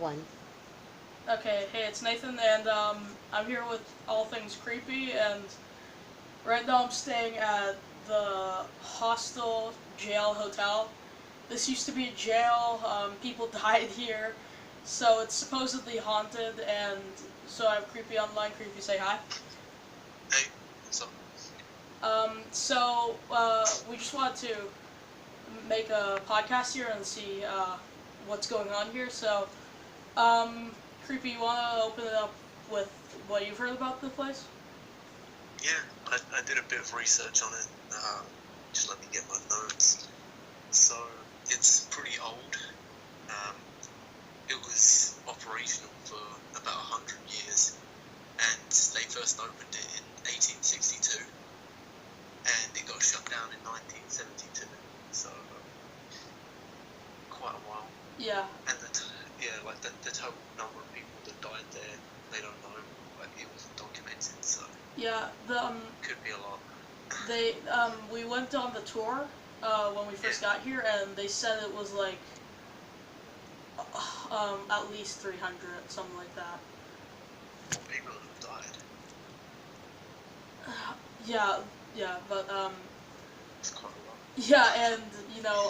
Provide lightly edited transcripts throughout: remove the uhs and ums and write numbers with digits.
one. Okay, hey, it's Nathan, and I'm here with All Things Creepy, and right now I'm staying at the Hostel Jail Hotel. This used to be a jail, people died here, so it's supposedly haunted, and so I have Creepy online. Creepy, say hi. Hey, what's up? We just wanted to make a podcast here and see what's going on here, so, Creepy, you want to open it up with what you've heard about the place? Yeah, I did a bit of research on it. Just let me get my notes. So, it's pretty old. Um, it was operational for about 100 years, and they first opened it in 1862, and it got shut down in 1972. So, quite a while. Yeah. And the total number of people that died there, they don't know. Like, it wasn't documented, so Yeah, could be a lot. we went on the tour, when we first got here, and they said it was like, at least 300, something like that. More people have died. Yeah, but, It's quite a lot. yeah, and,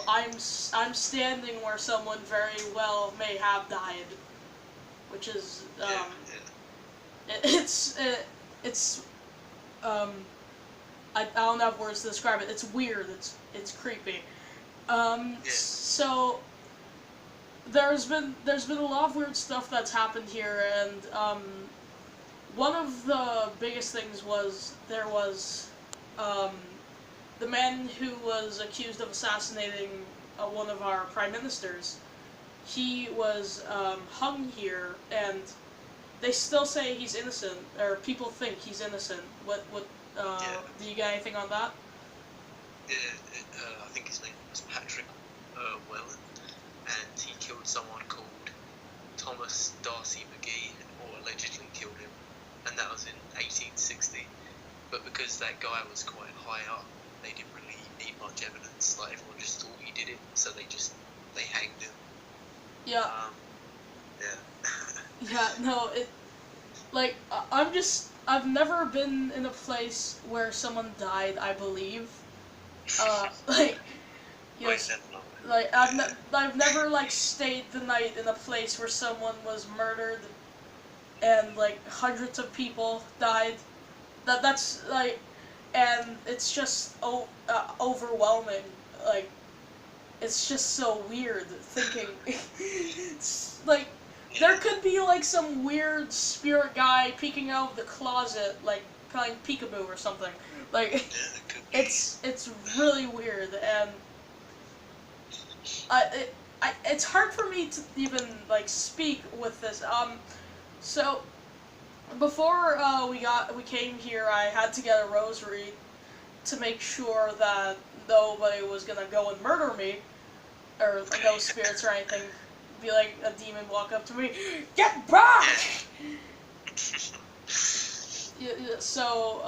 I'm standing where someone very well may have died, which is, Yeah. it's, I don't have words to describe it. It's weird. It's creepy. So there's been a lot of weird stuff that's happened here, and one of the biggest things was there was the man who was accused of assassinating one of our prime ministers. He was hung here, and they still say he's innocent, or people think he's innocent. What do you got anything on that? I think his name was Patrick Whelan, and he killed someone called Thomas Darcy McGee, or allegedly killed him, and that was in 1860. But because that guy was quite high up, they didn't really need much evidence. Like, everyone just thought he did it, so they hanged him. Yeah. Yeah. Yeah, no, I've never been in a place where someone died, I believe. Like, yes, I've never, like, stayed the night in a place where someone was murdered and, like, hundreds of people died. That's, like, and it's just, overwhelming. Like, it's just so weird thinking. It's, like, there could be, like, some weird spirit guy peeking out of the closet, like, playing peekaboo or something. Like, it's really weird, and it's hard for me to even, like, speak with this. So, before we came here, I had to get a rosary to make sure that nobody was gonna go and murder me, or no spirits or anything. Be like a demon walk up to me, get back! So,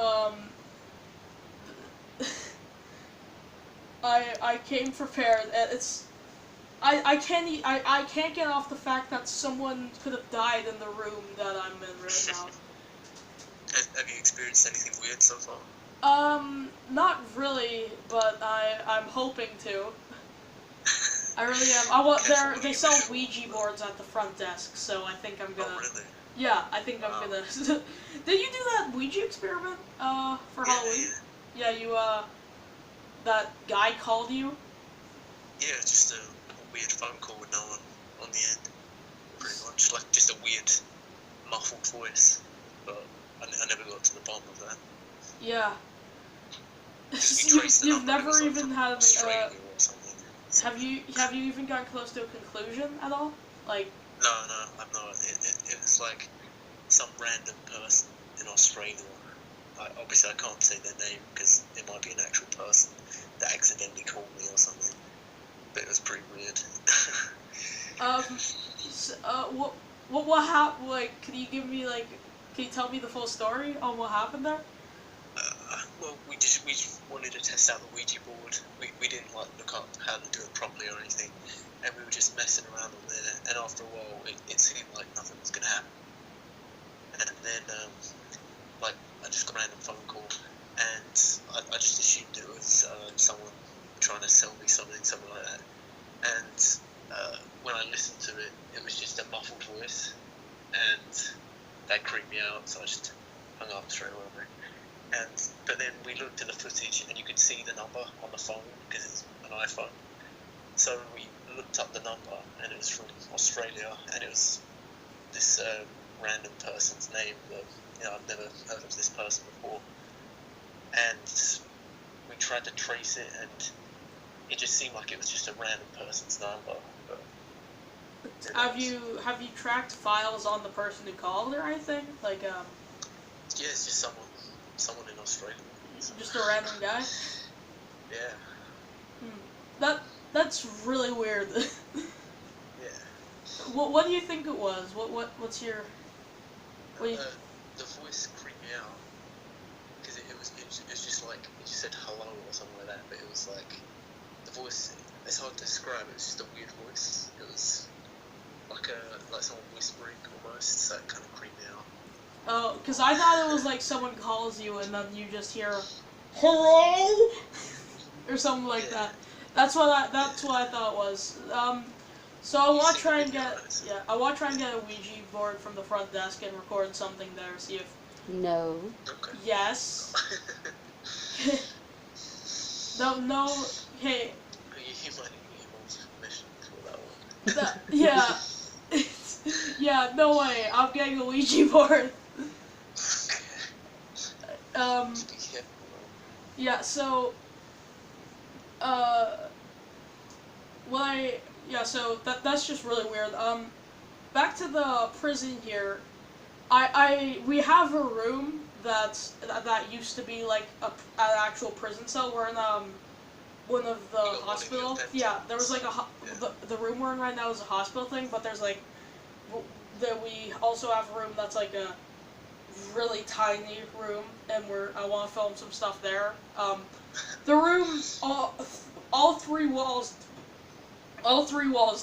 I came prepared, and I can't get off the fact that someone could have died in the room that I'm in right now. Have you experienced anything weird so far? Not really, but I'm hoping to. I really am. They sell Ouija boards at the front desk, so I think I'm gonna. Oh, really? Yeah, I think I'm gonna. Did you do that Ouija experiment? For Halloween? Yeah, that guy called you? Yeah, just a weird phone call with no one on the end. Pretty much, like, just a weird, muffled voice. But I never got to the bottom of that. Yeah. You've never even had Australia or something. Have you even gotten close to a conclusion at all? Like. No, I'm not. It was like some random person in Australia. Obviously, I can't say their name because it might be an actual person that accidentally called me or something. But it was pretty weird. What happened? Like, can you tell me the full story on what happened there? Well, we just wanted to test out the Ouija board. We didn't like look up how to do it properly or anything, and we were just messing around on there. And after a while, it seemed like nothing was gonna happen. And then like I just got a random phone call, and I just assumed it was someone trying to sell me something like that. And when I listened to it, it was just a muffled voice, and that creeped me out. So I just hung up straight away. But then we looked at the footage, and you could see the number on the phone because it's an iPhone. So we looked up the number, and it was from Australia, and it was this random person's name that I've never heard of this person before. And we tried to trace it, and it just seemed like it was just a random person's number. But have you tracked files on the person who called or anything? Like yeah, it's just someone in Australia. Just a random guy? Yeah. That's really weird. Yeah. What do you think it was? What's your... The voice creeped me out because it was just like it just said hello or something like that, but it was like the voice. It's hard to describe. It was just a weird voice. It was like someone whispering almost. So it kind of creeped me out. Oh, because I thought it was like someone calls you and then you just hear hello or something like that. That's what I thought it was. So I want to try and get a Ouija board from the front desk and record something there. See if. No. Okay. Yes. No. Hey. You might need more permission for that one. Yeah. Yeah. No way. I'm getting a Ouija board. Just be careful. Yeah. So. So that's just really weird. Back to the prison here. We have a room that used to be like an actual prison cell. We're in one of the hospital. Yeah, there was like the room we're in right now is a hospital thing, but there's like we also have a room that's like a really tiny room, and I want to film some stuff there. The room all three walls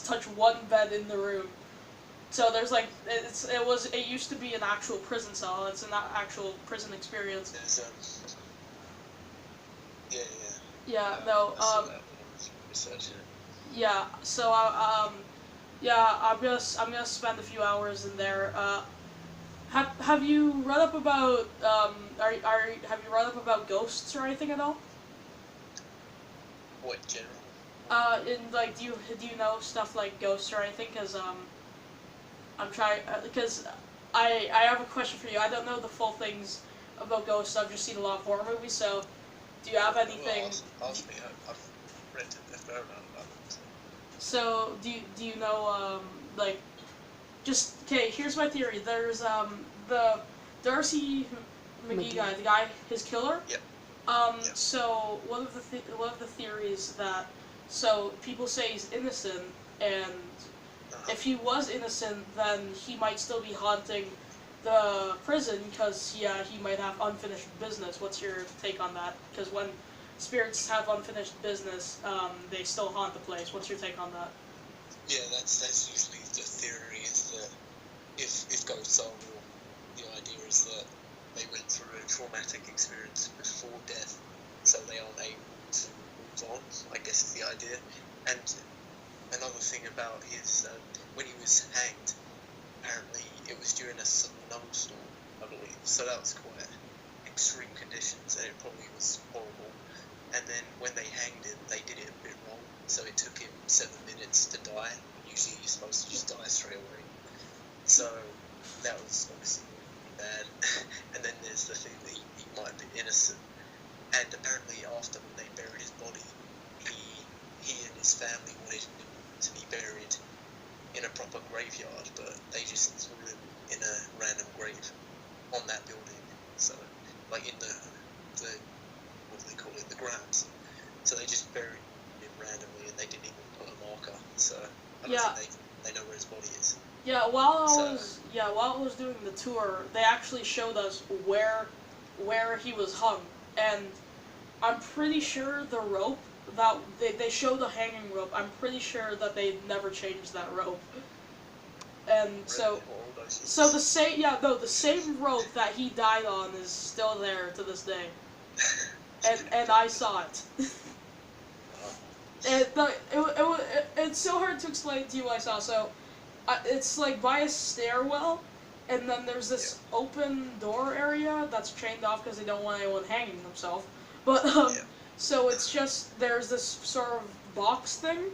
touch one bed in the room. So there's like it used to be an actual prison cell. It's an actual prison experience. Yeah. No. Yeah. So I'm gonna spend a few hours in there. Have you read up about have you read up about ghosts or anything at all? What in general? Do you know stuff like ghosts or anything? Because I'm trying because I have a question for you. I don't know the full things about ghosts. I've just seen a lot of horror movies. So, do you have anything? Well, ask me. I've read a fair amount about them. So, do you know okay? Here's my theory. There's the Darcy McGee guy, the guy, his killer. Yep. Yep. So one of the theories that people say he's innocent, and if he was innocent, then he might still be haunting the prison because he might have unfinished business. What's your take on that? Because when spirits have unfinished business, they still haunt the place. What's your take on that? Yeah, that's usually the theory, is that if ghosts are real, the idea is that they went through a traumatic experience before death, so they aren't able to move on, I guess is the idea. And another thing about his, when he was hanged, apparently it was during a snowstorm, I believe, so that was quite extreme conditions, and it probably was horrible. And then when they hanged him, they did it a bit wrong, so it took him 7 minutes to die. Usually you're supposed to just die straight away. So that was obviously really bad. And then there's the thing that he might have been innocent. And apparently after when they buried his body, he and his family wanted him to be buried in a proper graveyard, but they just threw him in a random grave on that building. So, like in the what do they call it, the grounds. So they just buried him randomly, and they didn't even put a marker. So I don't think they know where his body is. Yeah, while I was doing the tour, they actually showed us where he was hung. and I'm pretty sure the rope that they show the hanging rope. I'm pretty sure that they never changed that rope. And so the same rope that he died on is still there to this day. And I saw it. It's so hard to explain to you what I saw. So it's like by a stairwell, and then there's this open door area that's chained off because they don't want anyone hanging themselves. But so it's just there's this sort of box thing,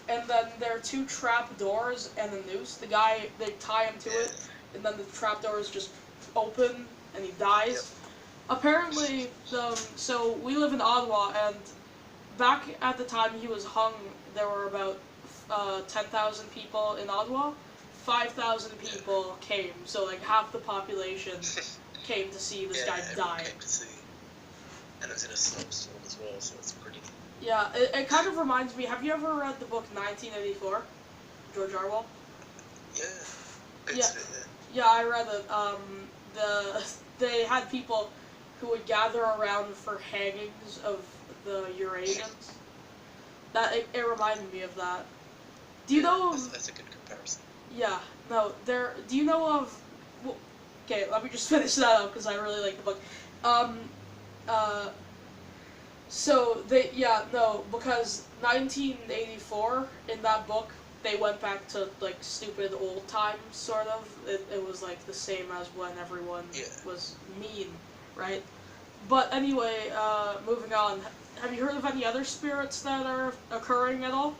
and then there are two trap doors and a noose. The guy, they tie him to it, and then the trap door is just open and he dies. Apparently, so we live in Ottawa, and back at the time he was hung, there were about 10,000 people in Ottawa. 5,000 people came, so like half the population came to see this guy die. Came to see. And it was in a snowstorm as well, so it's pretty. Yeah, it kind of reminds me. Have you ever read the book 1984, George Orwell? Yeah. Yeah, I read it. They had people who would gather around for hangings of the Eurasians. That it reminded me of that. Do you know? That's a good comparison. Yeah. No. Do you know of? Well, okay, let me just finish that up because I really like the book. So because 1984 in that book they went back to like stupid old times sort of. It was like the same as when everyone was mean, right? But anyway, moving on. Have you heard of any other spirits that are occurring at all?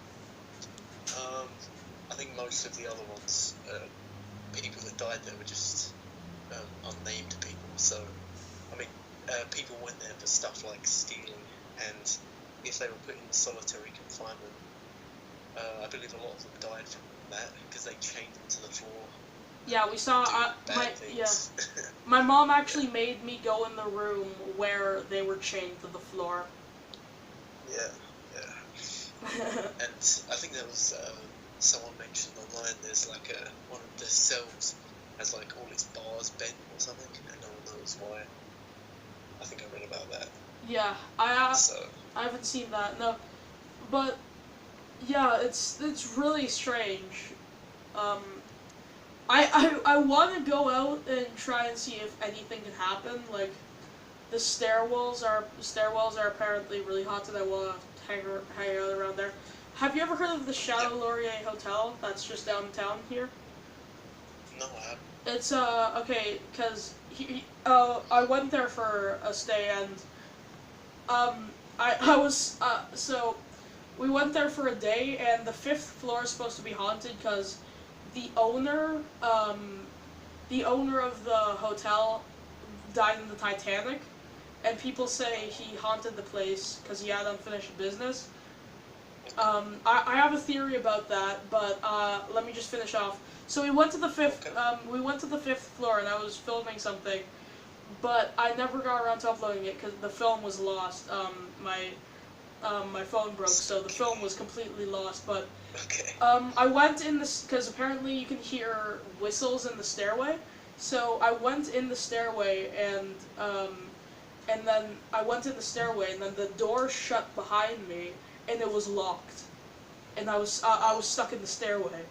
I think most of the other ones, people that died there were just unnamed people. So, I mean, people went there for stuff like stealing, and if they were put in solitary confinement, I believe a lot of them died from that because they chained them to the floor. Yeah, we saw. My mom actually made me go in the room where they were chained to the floor. Yeah. And I think there was someone mentioned online. There's like one of the cells has like all its bars bent or something, and no one knows why. I think I read about that. Yeah, I haven't seen that. No, but yeah, it's really strange. I want to go out and try and see if anything can happen. Like the stairwells are apparently really haunted. I want to hang out around there. Have you ever heard of the Chateau Laurier Hotel? That's just downtown here. No, I haven't. It's okay, cause I went there for a stay, and I was so we went there for a day, and the 5th floor is supposed to be haunted because the owner of the hotel died in the Titanic, and people say he haunted the place because he had unfinished business. I have a theory about that, but let me just finish off. So we went to the 5th floor, and I was filming something, but I never got around to uploading it because the film was lost. My phone broke, so the film was completely lost. But I went in this because apparently you can hear whistles in the stairway. So I went in the stairway, and then I went in the stairway, and then the door shut behind me, and it was locked, and I was stuck in the stairway.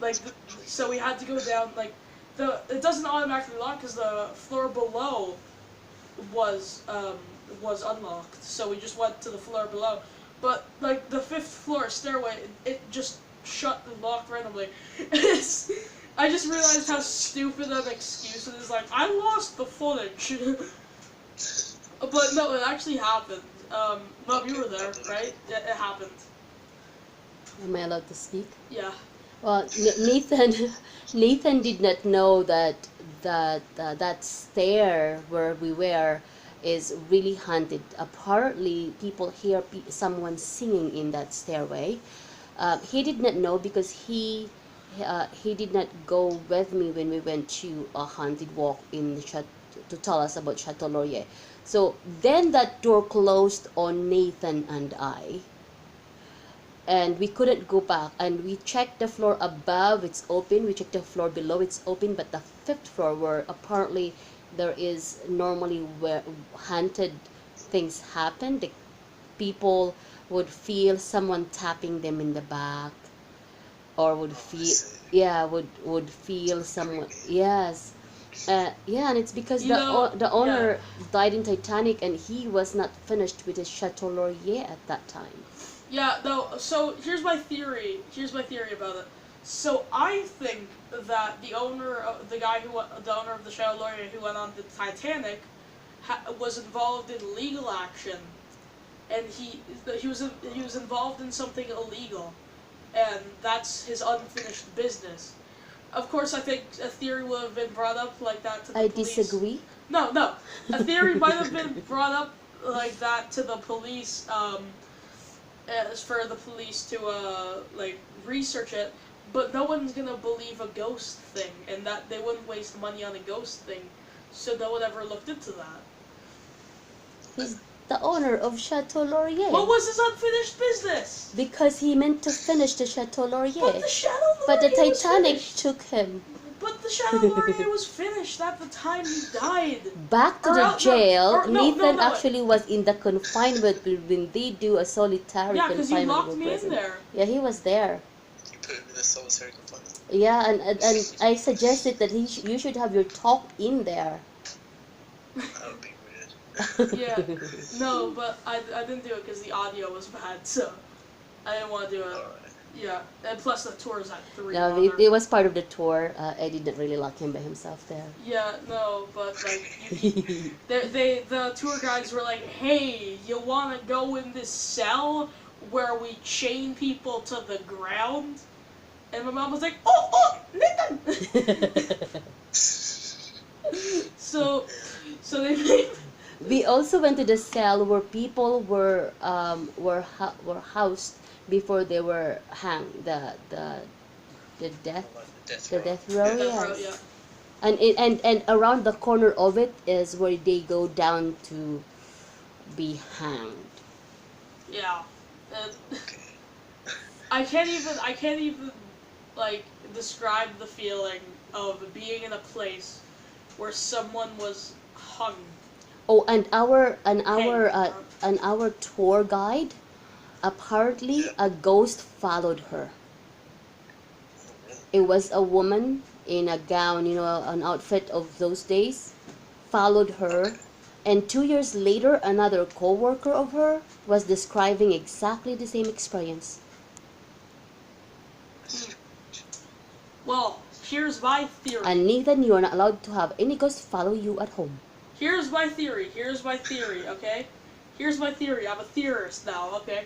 Like, so we had to go down. Like, it doesn't automatically lock because the floor below was unlocked. So we just went to the floor below. But like the 5th floor stairway, it just shut and locked randomly. I just realized how stupid an excuse it is. Like, I lost the footage. But no, it actually happened. No, you were there, right? It happened. Am I allowed to speak? Yeah. Well, Nathan did not know that stair where we were is really haunted. Apparently, people hear someone singing in that stairway. He did not know because he did not go with me when we went to a haunted walk to tell us about Chateau Laurier. So then that door closed on Nathan and I, and we couldn't go back. And we checked the floor above, it's open. We checked the floor below, it's open. But the 5th floor, where apparently there is normally where haunted things happen. The people would feel someone tapping them in the back, or would Oh, I feel, see. yeah, would feel It's someone, creepy. yes. Yeah, and it's because You know, the yeah. owner died in Titanic, and he was not finished with his Chateau Laurier at that time. Yeah, no, so here's my theory. Here's my theory about it. So I think that the owner of the Chateau Laurier who went on the Titanic, was involved in legal action, and he was involved in something illegal, and that's his unfinished business. Of course, I think a theory would have been brought up like that to the I police. disagree. No, no, a theory might have been brought up like that to the police. As for the police to like research it, but no one's gonna believe a ghost thing, and that they wouldn't waste money on a ghost thing, so no one ever looked into that. He's the owner of Chateau Laurier. What was his unfinished business? Because he meant to finish the Chateau But Laurier. the Shadow But the Laurier was Titanic finished. took him But the Shadow Laurier was finished at the time he died. back to Or the else- jail. or- no, Nathan no, actually was in the confinement when they do a solitary Yeah, because you confinement locked with me in prison. there. Yeah, he was there. You put him in a solitary confinement. Yeah, and I suggested that you should have your talk in there. That would be weird. Yeah. No, but I didn't do it because the audio was bad, so I didn't want to do it. Alright. Yeah, and plus the tour is at 3. No, it was part of the tour. I didn't really lock him by himself there. Yeah, no, but like the tour guides were like, "Hey, you want to go in this cell where we chain people to the ground?" And my mom was like, "Oh, Nathan!" so they made. We also went to the cell where people were housed before they were hanged. The death Like the death row. row. Death Yes. Row, And around the corner of it is where they go down to be hanged. yeah. And Okay. I can't even like describe the feeling of being in a place where someone was hung. Oh, and our tour guide, apparently Yeah. a ghost followed her. Oh, really? It was a woman in a gown, an outfit of those days, followed her. Okay. And 2 years later, another co-worker of her was describing exactly the same experience. That's strange. Well, here's my theory. And Nathan, you are not allowed to have any ghost follow you at home. Here's my theory, okay? Here's my theory. I'm a theorist now, okay?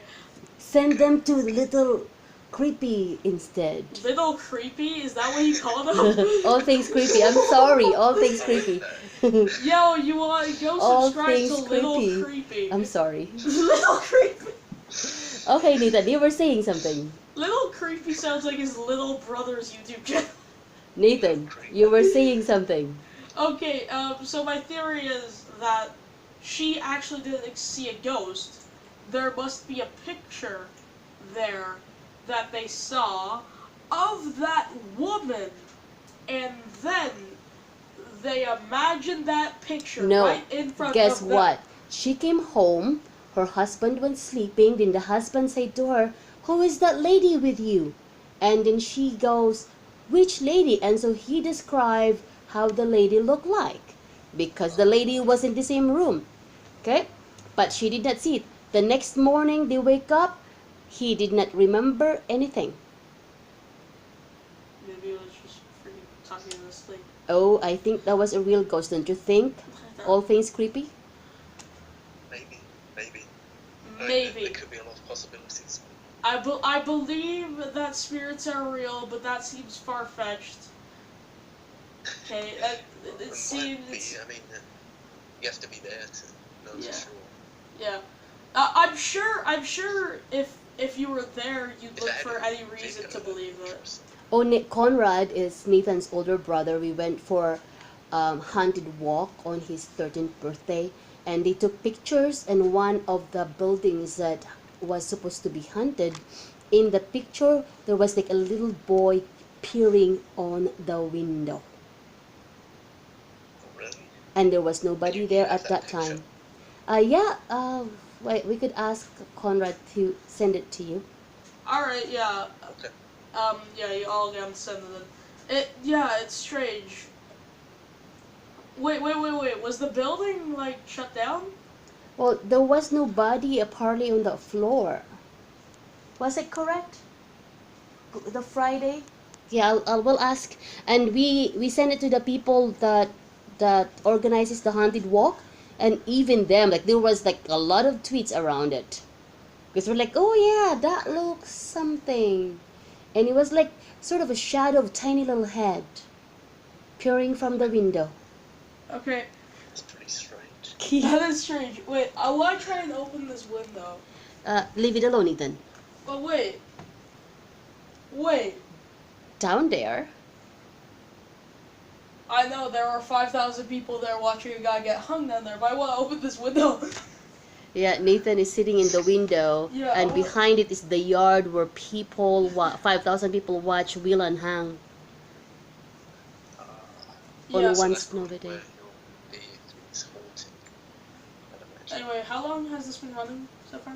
Send them to Little Creepy instead. Little Creepy? Is that what you call them? All things creepy. I'm sorry. All things creepy. Yo, you want to go All subscribe to things Little creepy. Creepy. I'm sorry. Little Creepy. Okay, Nathan, you were saying something. Little Creepy sounds like his little brother's YouTube channel. Nathan, you were saying something. Okay, so my theory is that she actually didn't see a ghost. There must be a picture there that they saw of that woman, and then they imagined that picture No, right in front guess of them. what? She came home, her husband was sleeping, then the husband said to her, "Who is that lady with you?" And then she goes, "Which lady?" And so he described how the lady looked like, because the lady was in the same room. Okay? But she did not see it. The next morning they wake up, he did not remember anything. Maybe it was just freaking talking in his sleep. Oh, I think that was a real ghost, don't you think? All things creepy? Maybe. I mean, Maybe. there could be a lot of possibilities. I believe that spirits are real, but that seems far-fetched. Okay, it Might seems... be, I mean, you have to be there to know Yeah. for sure. Yeah. I'm sure if you were there, you'd If look that for had any been reason kind to of believe it. interesting. Oh, Conrad is Nathan's older brother. We went for haunted walk on his 13th birthday, and they took pictures. And one of the buildings that was supposed to be haunted, in the picture there was like a little boy peering on the window. Oh, really? and there was nobody there Have at that picture? time. Yeah. Wait, we could ask Conrad to send it to you. Alright, yeah. Okay. Yeah, you all can send it in. It's strange. Wait. Was the building, like, shut down? Well, there was nobody apparently on the floor. Was it correct? The Friday? Yeah, we'll ask, and we send it to the people that organizes the haunted walk, and even them, like there was like a lot of tweets around it, because we're like, oh yeah, that looks something, and it was like sort of a shadow of tiny little head peering from the window. Okay. It's pretty strange. That is strange. Wait, I want to try and open this window. Leave it alone, Ethan. But wait. Wait. Down there. I know there are 5,000 people there watching a guy get hung down there, but I want to open this window. Yeah, Nathan is sitting in the window, Yeah, and behind it is the yard where 5,000 people watch Willan hang on Yeah. one That's snowy probably day. where you'll be if it's haunted, I'd imagine. Anyway, how long has this been running so far?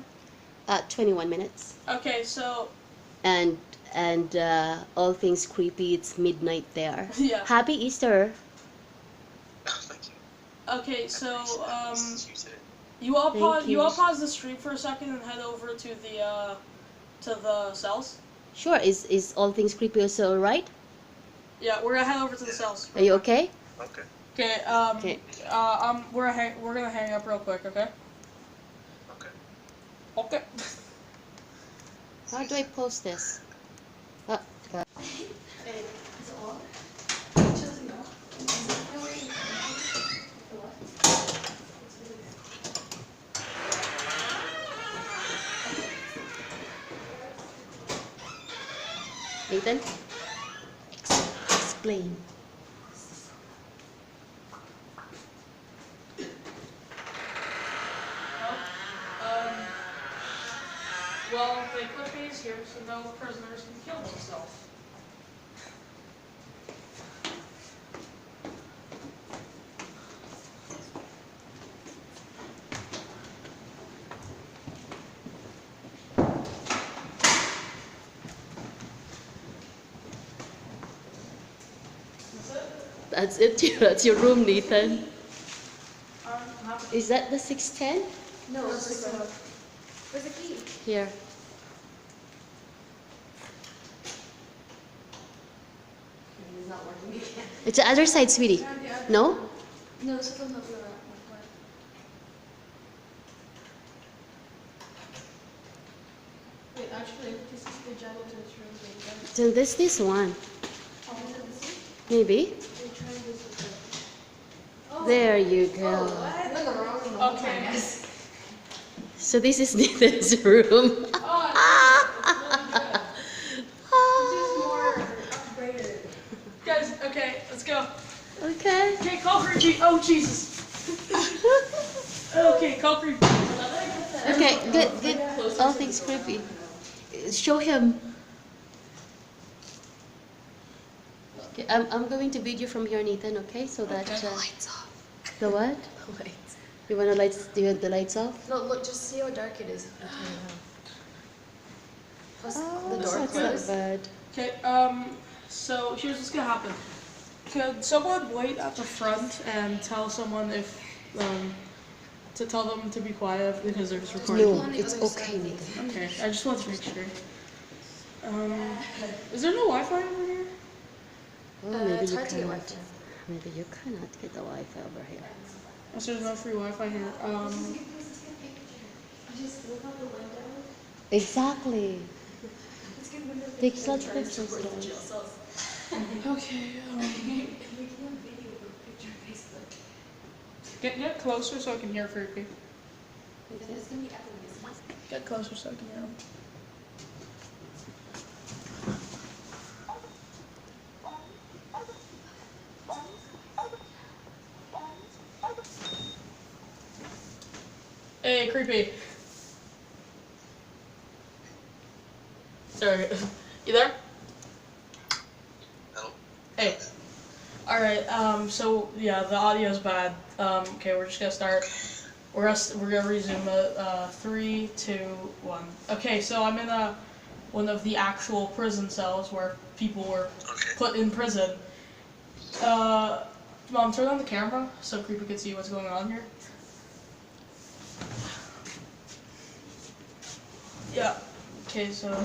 21 minutes. Okay, so And all things creepy, it's midnight there. yeah. Happy Easter. Thank you. Okay, so You too. you all Thank you. pause the stream for a second and head over to the cells. Sure, is all things creepy also alright? Yeah, we're gonna head over to the cells. Are you okay? Okay. Okay. Okay. We're gonna hang up real quick. Okay. Okay. Okay. How do I post this? God. Nathan? Explain. Well, they put these here so no prisoners can kill themselves. That's it. That's your room, Nathan. Not Is that the 610? No, it's just where's the key? Here. It's not working again. It's the other side, sweetie. No? No, this is not the right one. Wait, actually, this is the janitor's room. Then this one. Oh, is it this one? Maybe. They try this with the... Oh. There you go. I went the wrong one the whole Okay. time, guys. So this is Nathan's room. This is more upgraded. Guys, okay, let's go. Okay. Okay, call creepy. Oh Jesus. Okay, call creepy. Okay, good. All things creepy. Show him. Okay, I'm going to video from here, Nathan. Okay, so that Lights off. the what? The lights. You want the lights? Do you want the lights off? No, look, just see how dark it is if you turn it on. Plus, Oh, the door that's not closed. bad. Okay, so here's what's gonna happen. Could someone wait at the front and tell someone if, to tell them to be quiet because they're just recording? No, on the it's other okay, side. Nathan. Okay, I just want to make sure. Is there no Wi-Fi over here? Oh, maybe it's you hard to get cannot. Wi-Fi. Maybe you cannot get the Wi-Fi over here. Oh, so there's no free Wi-Fi here. Just look out the window. Exactly. Let's get window Take pictures. such Try to pictures, support the guys. jail cells. Okay. And we can have video for picture Facebook. Get closer so I can hear creepy. It's gonna be effortless. Get closer so I can hear him. Hey, creepy. Sorry. You there? Hello? Hey. Alright, so yeah, the audio's bad. Okay, we're just gonna start. We're gonna resume it. 3, 2, 1. Okay, so I'm in one of the actual prison cells where people were put in prison. Mom, turn on the camera so Creepy can see what's going on here. Yeah. Okay, so.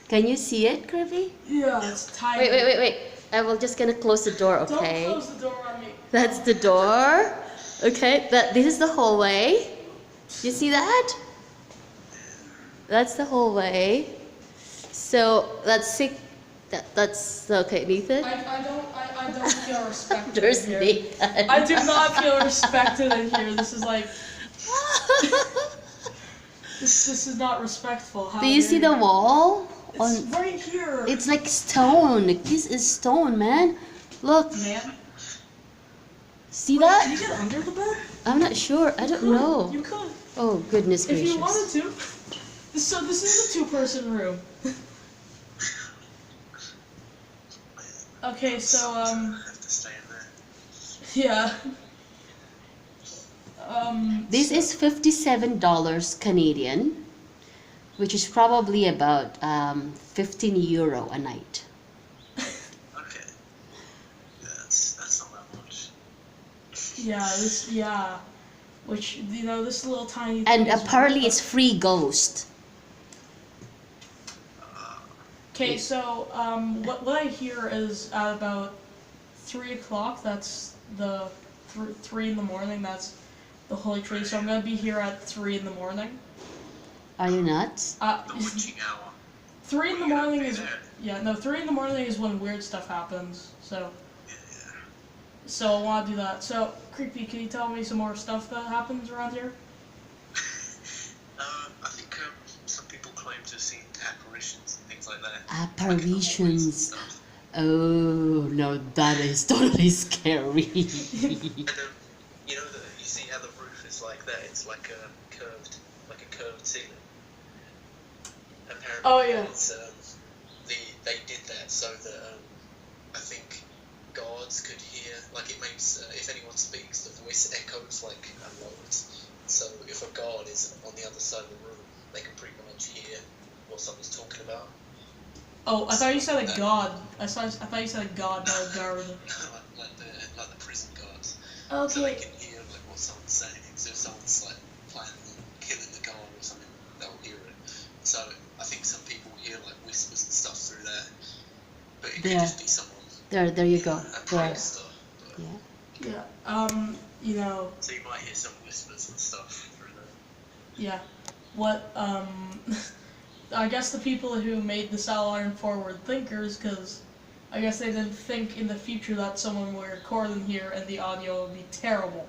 Can you see it, Creepy? Yeah, it's tiny. Wait. I will just gonna close the door, okay? Don't close the door on me. That's the door. Okay, this is the hallway. You see that? That's the hallway. So that's sick. That's okay, Nathan. I don't feel respected. There's in here. Nathan. I do not feel respected in here. This is like this is not respectful. How Do you see the wall? It's right here. It's like stone. This is stone, man. Look. Man. See Wait, that? Can you get under the bed? I'm not sure. I don't know. You could. Oh, goodness If gracious. you wanted to. So this is a 2-person room. Okay, so I have to stay in there. yeah. This is $57 Canadian, which is probably about 15 euro a night. Okay. That's not that much. Yeah, which this little tiny. And thing is apparently worth it's free ghost. Okay, so what I hear is at about 3 o'clock. That's the 3 in the morning. That's the Holy Trinity. So I'm gonna be here at 3 in the morning. Are you nuts? The witching hour. 3 in the morning is 3 in the morning is when weird stuff happens. So Yeah. so I want to do that. So Creepy, can you tell me some more stuff that happens around here? I think some people claim to have seen apparitions and things like that. Apparitions. Oh no, that is totally scary. And you see how the roof is like that? It's like a curved ceiling. Apparently, Oh, yeah. It's, they did that so that I think gods could hear. Like it makes if anyone speaks, the voice echoes like a lot. So if a god is on the other side of the room, they can pretty much hear what someone's talking about. Oh, I thought you said a god. I thought you said a god, not a guard. like the prison guards. So they Okay. can hear like what someone's saying. So if someone's like planning on killing the guard or something, they'll hear it. So I think some people hear like whispers and stuff through that. But it could Yeah. just be someone. There you go. A There. priest or, Yeah. Yeah. So you might hear some whispers and stuff through that. Yeah. What, I guess the people who made the cell aren't forward thinkers, because I guess they didn't think in the future that someone would record in here and the audio would be terrible.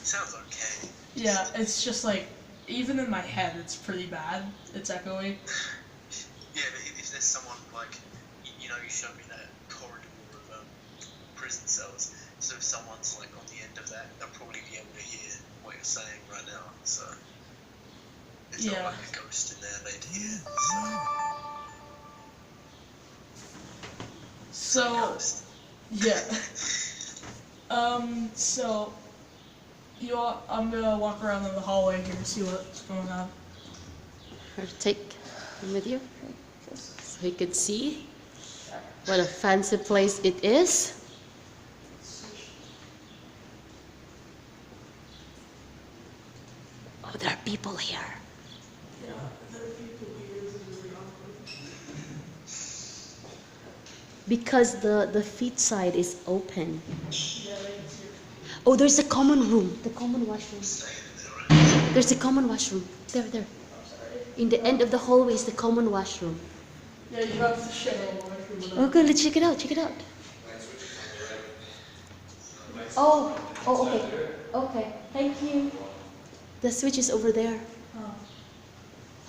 Sounds okay. Yeah, it's just like, even in my head, it's pretty bad. It's echoey. Yeah, but if there's someone like, you showed me that corridor of prison cells. So if someone's like on the end of that, they'll probably be able to hear what you're saying right now. So there's not like a ghost in there they'd hear. So, Ghost. yeah. I'm gonna walk around in the hallway here and see what's going on. Or take him with you, so you could see what a fancy place it is. Oh, there are people here. Yeah, there are people here. This is really awkward. Because the feet side is open. Yeah, they can see. Oh, there's a common room. The common washroom. There's a common washroom. There. I'm sorry. In the end of the hallway is the common washroom. Yeah, you have to share a washroom with them. Okay, let's check it out. Check it out. Oh, okay. Okay, thank you. The switch is over there. Oh.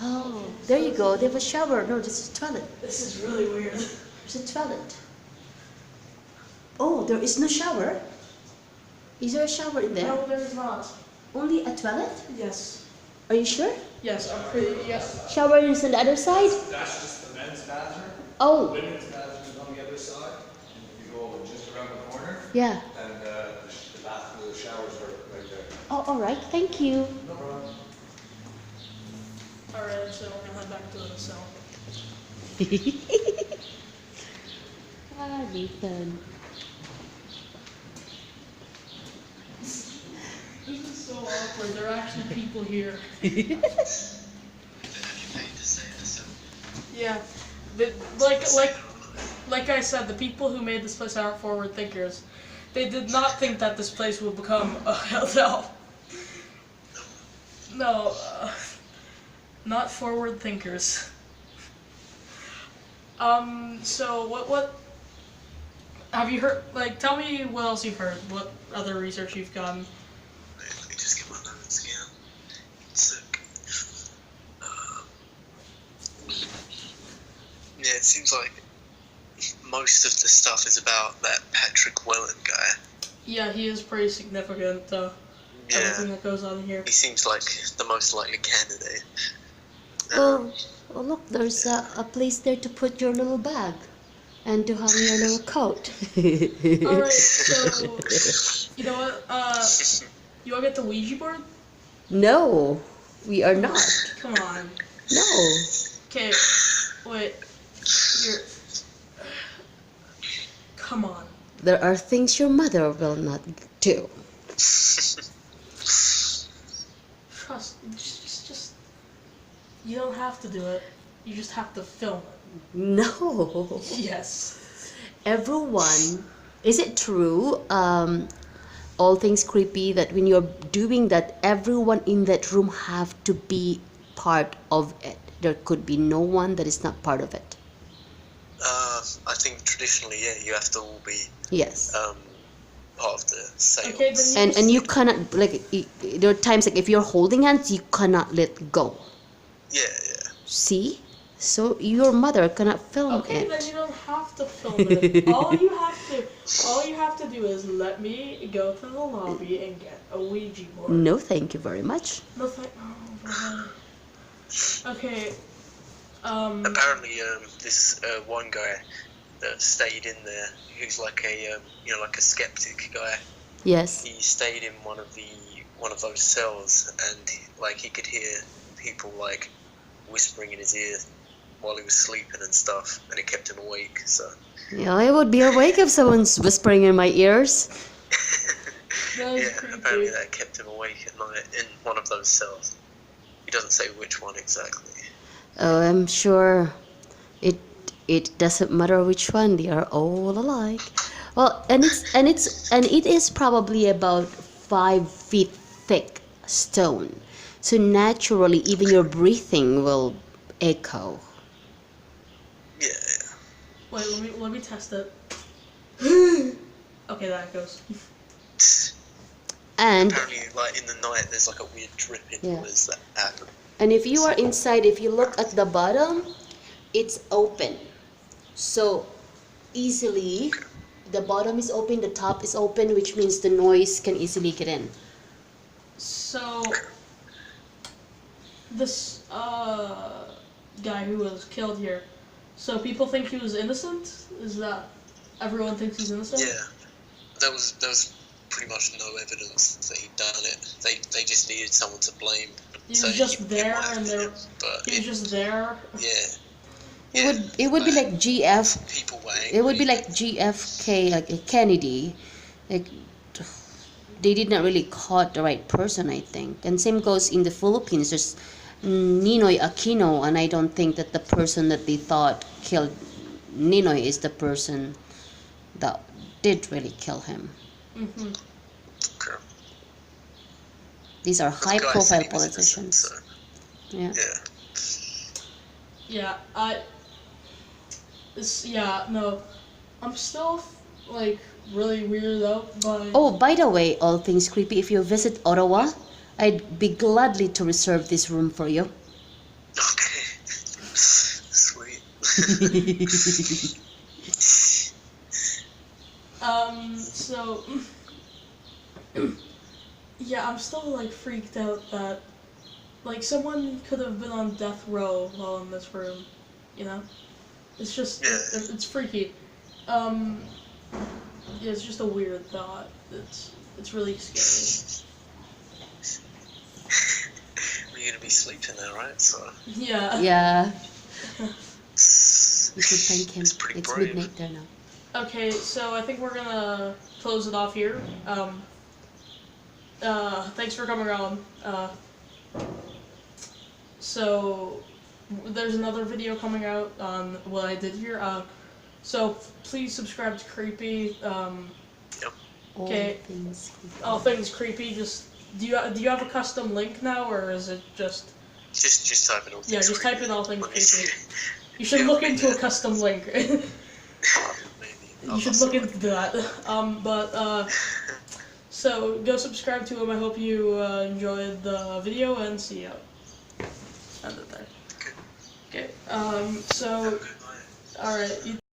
Oh, there you go. They have a shower. No, this is a toilet. This is really weird. There's a toilet. Oh, there is no shower. Is there a shower in there? No, there's not. Only a toilet? Yes. Are you sure? Yes, I'm pretty. Yes. Shower is on the other side? That's just the men's bathroom. Oh, Women's bathroom is on the other side. And if you go Yeah. And the bathroom, the showers are right there. Oh, all right. Thank you. No problem. Alright, so we're gonna head back to the cell. Ah, Nathan. This is so awkward. There are actually people here. Have you paid to stay in the cell? Yeah. Like I said, the people who made this place aren't forward thinkers. They did not think that this place would become a hotel. No, not forward thinkers. So what have you heard? Like, tell me what else you've heard. What other research you've done? Let me just get my notes again. Sick. Yeah, it seems like most of the stuff is about that Patrick Wellen guy. Yeah, he is pretty significant. Everything Yeah, that goes on here. he seems like the most likely candidate. Oh, oh, look, there's a place there to put your little bag and to hang your little coat. Alright, so you know what? You wanna get the Ouija board? No, we are not. Come on. No. Okay, wait. You're. Come on. There are things your mother will not do. Trust. Just. You don't have to do it. You just have to film it. No. Yes. Everyone, is it true? All things creepy that when you're doing that, everyone in that room have to be part of it. There could be no one that is not part of it. I think traditionally, yeah, you have to all be Yes. part of the seance. Okay, then And you cannot, like, there are times like if you're holding hands, you cannot let go. Yeah, yeah. See? So your mother cannot film Okay, then it. you don't have to film it. all you have to do is let me go to the lobby and get a Ouija board. No, thank you very much. No, okay. Apparently, this one guy that stayed in there, who's like a like a skeptic guy. Yes. He stayed in one of those cells, and like he could hear people like whispering in his ear while he was sleeping and stuff, and it kept him awake. So. Yeah, I would be awake if someone's whispering in my ears. That is Yeah, creepy. apparently that kept him awake at night in one of those cells. He doesn't say which one exactly. Oh, I'm sure it doesn't matter which one, they are all alike. Well, and it is probably about 5 feet thick stone. So naturally even your breathing will echo. Yeah, yeah. Wait, let me test it. Okay, that goes. And Apparently, like in the night, there's like a weird dripping Yeah. noise that happens. And if you are inside, if you look at the bottom, it's open. So easily, the bottom is open, the top is open, which means the noise can easily get in. So this guy who was killed here. So people think he was innocent? Is that everyone thinks he's innocent? Yeah, there was pretty much no evidence that he'd done it. They just needed someone to blame. He was just there, might have and been there. him, but He was just there. yeah. It would be like GF. People were It would be angry. like GFK, like Kennedy. Like they did not really caught the right person, I think. And same goes in the Philippines. There's Ninoy Aquino, and I don't think that the person that they thought killed Ninoy is the person that did really kill him. Mm-hmm. Okay. These are The guy said high-profile he was innocent, politicians. so, Yeah. yeah. Yeah, no. I'm still like really weirded out by. Oh, by the way, all things creepy. If you visit Ottawa, I'd be gladly to reserve this room for you. Okay. Sweet. So yeah, I'm still like freaked out that like someone could have been on death row while in this room, you know? It's just Yeah. it's freaky. Yeah, it's just a weird thought. It's really scary. We're gonna be sleeping now, right? So. Yeah. Yeah. You should thank him. It's brave. midnight there now. Okay, so I think we're gonna close it off here. Thanks for coming on. So there's another video coming out on what I did here. So please subscribe to Creepy. Yep. Okay. All things creepy. Just do you have a custom link now, or is it just? Just type in all things. Yeah, just creepy. type in all things creepy. You should look into a custom link. Maybe. You should look into that. So go subscribe to him. I hope you enjoyed the video, and see you. End it there. Okay. Okay. So, all right.